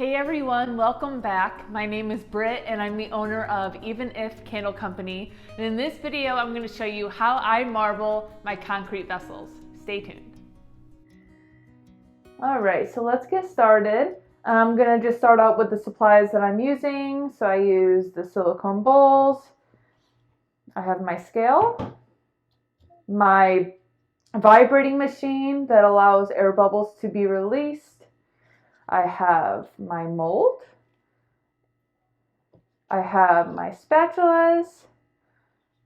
Hey everyone, welcome back. My name is Britt and I'm the owner of Even If Candle Company. And in this video, I'm going to show you how I marble my concrete vessels. Stay tuned. All right, so let's get started. I'm going to just start out with the supplies that I'm using. So I use the silicone bowls. I have my scale, my vibrating machine that allows air bubbles to be released. I have my mold. I have my spatulas.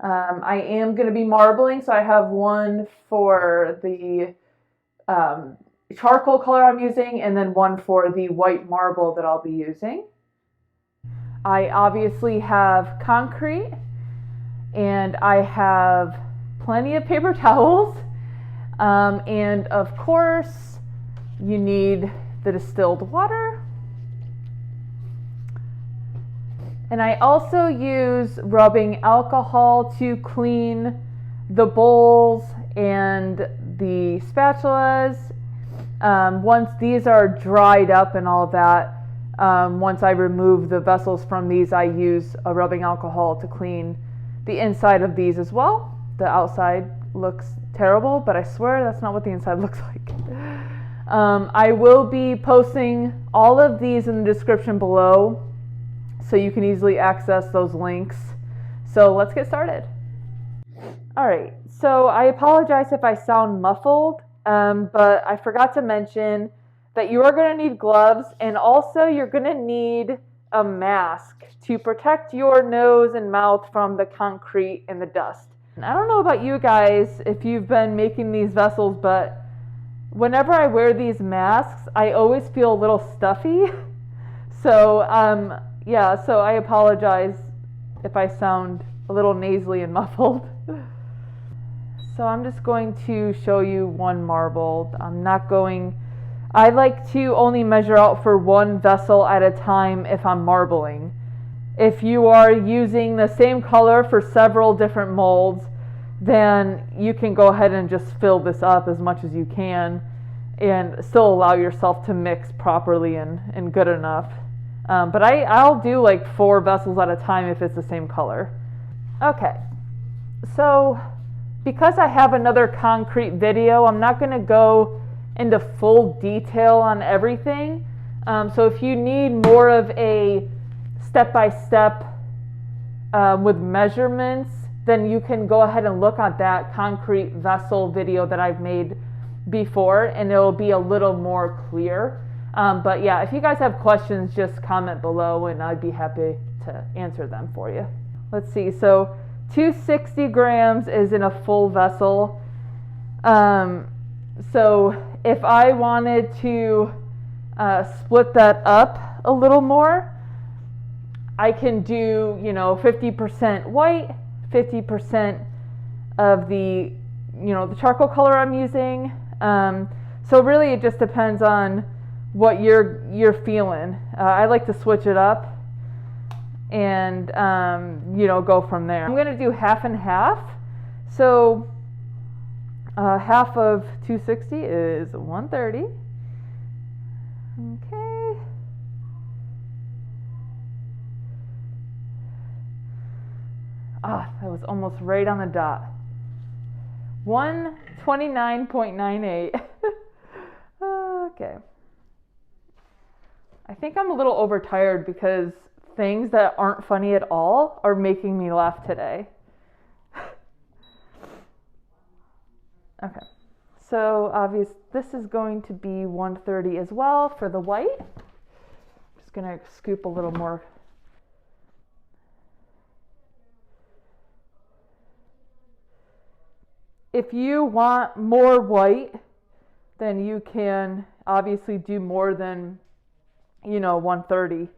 I am going to be marbling, so I have one for the charcoal color I'm using and then one for the white marble that I'll be using. I obviously have concrete and I have plenty of paper towels. And of course, you need the distilled water. And I also use rubbing alcohol to clean the bowls and the spatulas. Once these are dried up and all that, once I remove the vessels from these, I use a rubbing alcohol to clean the inside of these as well. The outside looks terrible, but I swear that's not what the inside looks like. I will be posting all of these in the description below so you can easily access those links. So let's get started. All right, so I apologize if I sound muffled, but I forgot to mention that you are going to need gloves and also you're going to need a mask to protect your nose and mouth from the concrete and the dust. And I don't know about you guys if you've been making these vessels, but whenever I wear these masks, I always feel a little stuffy. So, so I apologize if I sound a little nasally and muffled. So I'm just going to show you one marble. I like to only measure out for one vessel at a time if I'm marbling. If you are using the same color for several different molds, then you can go ahead and just fill this up as much as you can and still allow yourself to mix properly and good enough. But I'll do like 4 vessels at a time if it's the same color. Okay, so because I have another concrete video, I'm not going to go into full detail on everything. So if you need more of a step-by-step with measurements, then you can go ahead and look at that concrete vessel video that I've made before and it'll be a little more clear. But yeah, if you guys have questions, just comment below and I'd be happy to answer them for you. Let's see, so 260 grams is in a full vessel. So if I wanted to split that up a little more, I can do, 50% white, 50% of the charcoal color I'm using. So really it just depends on what you're feeling. I like to switch it up and go from there. I'm gonna do half and half. So half of 260 is 130. Okay. That was almost right on the dot. 129.98. Okay. I think I'm a little overtired because things that aren't funny at all are making me laugh today. Okay. So this is going to be 130 as well for the white. I'm just going to scoop a little more. If you want more white, then you can obviously do more than, 130.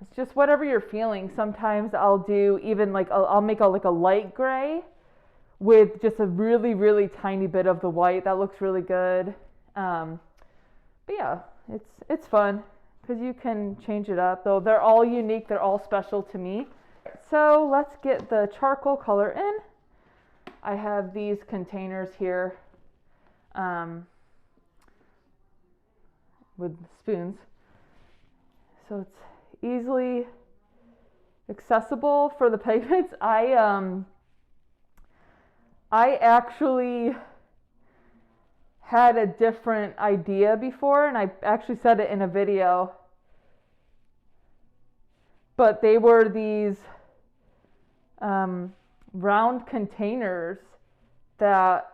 It's just whatever you're feeling. Sometimes I'll do even I'll make a light gray with just a really, really tiny bit of the white. That looks really good. But yeah, it's fun because you can change it up. Though they're all unique. They're all special to me. So let's get the charcoal color in. I have these containers here. with spoons. So it's easily accessible for the pigments. I actually had a different idea before, and I actually said it in a video. But they were these round containers that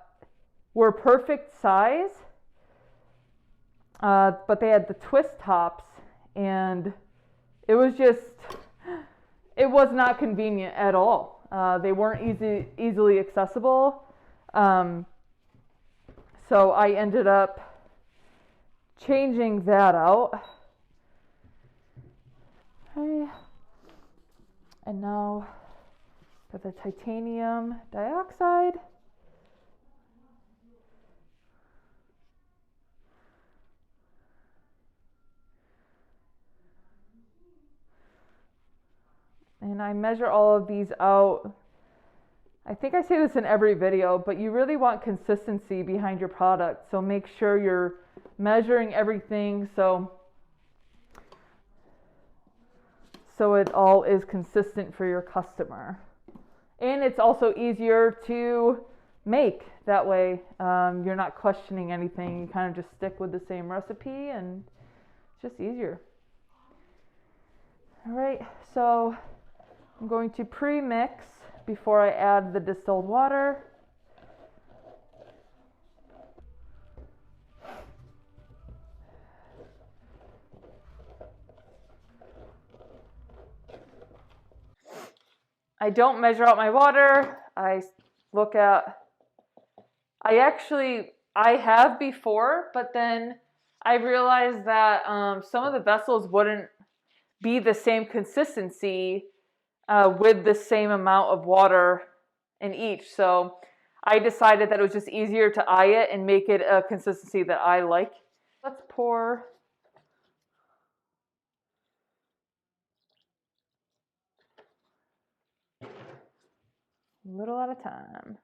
were perfect size, but they had the twist tops, and it was not convenient at all. They weren't easily accessible. So I ended up changing that out. Okay. And now for the titanium dioxide. And I measure all of these out. I think I say this in every video, but you really want consistency behind your product. So make sure you're measuring everything so it all is consistent for your customer. And it's also easier to make. That way you're not questioning anything. You kind of just stick with the same recipe, and it's just easier. All right, so I'm going to pre-mix before I add the distilled water. I don't measure out my water. I have before, but then I realized that some of the vessels wouldn't be the same consistency with the same amount of water in each. So I decided that it was just easier to eye it and make it a consistency that I like. Let's pour a little at a time.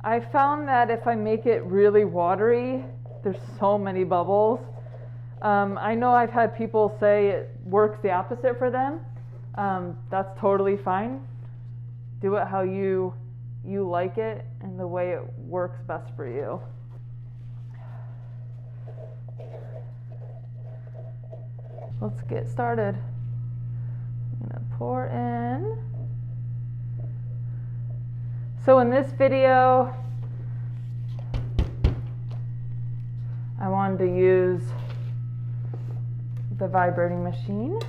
I found that if I make it really watery, there's so many bubbles. I know I've had people say it works the opposite for them. That's totally fine. Do it how you like it and the way it works best for you. Let's get started. I'm gonna pour in. So in this video, I wanted to use the vibrating machine.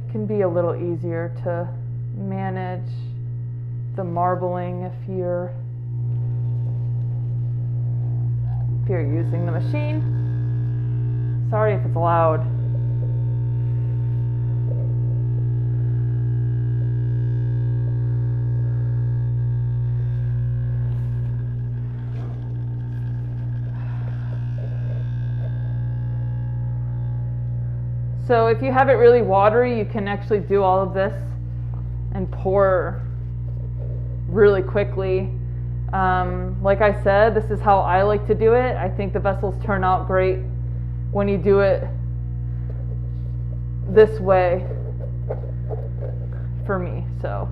It can be a little easier to manage the marbling if you're using the machine. Sorry if it's loud. So if you have it really watery, you can actually do all of this and pour really quickly. Like I said, this is how I like to do it. I think the vessels turn out great when you do it this way for me. So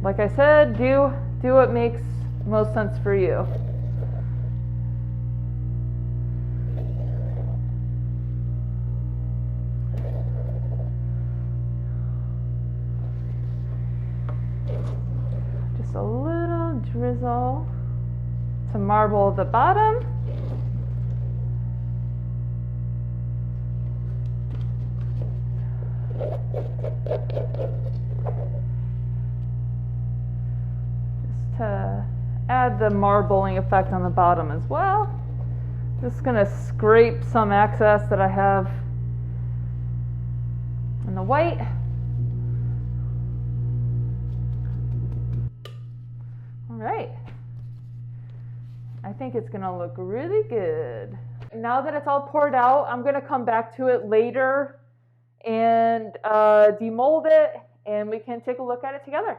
like I said, do what makes most sense for you. Just a little drizzle to marble the bottom. Just to add the marbling effect on the bottom as well. Just gonna scrape some excess that I have in the white. All right. I think it's gonna look really good. Now that it's all poured out, I'm gonna come back to it later and demold it, and we can take a look at it together.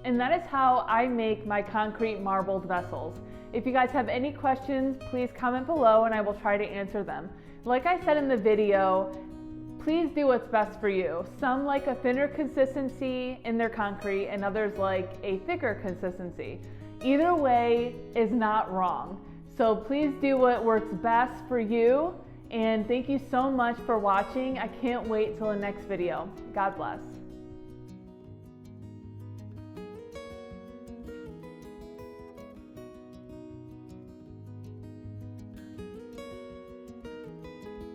And that is how I make my concrete marbled vessels. If you guys have any questions, please comment below and I will try to answer them. Like I said in the video, please do what's best for you. Some like a thinner consistency in their concrete and others like a thicker consistency. Either way is not wrong. So please do what works best for you. And thank you so much for watching. I can't wait till the next video. God bless.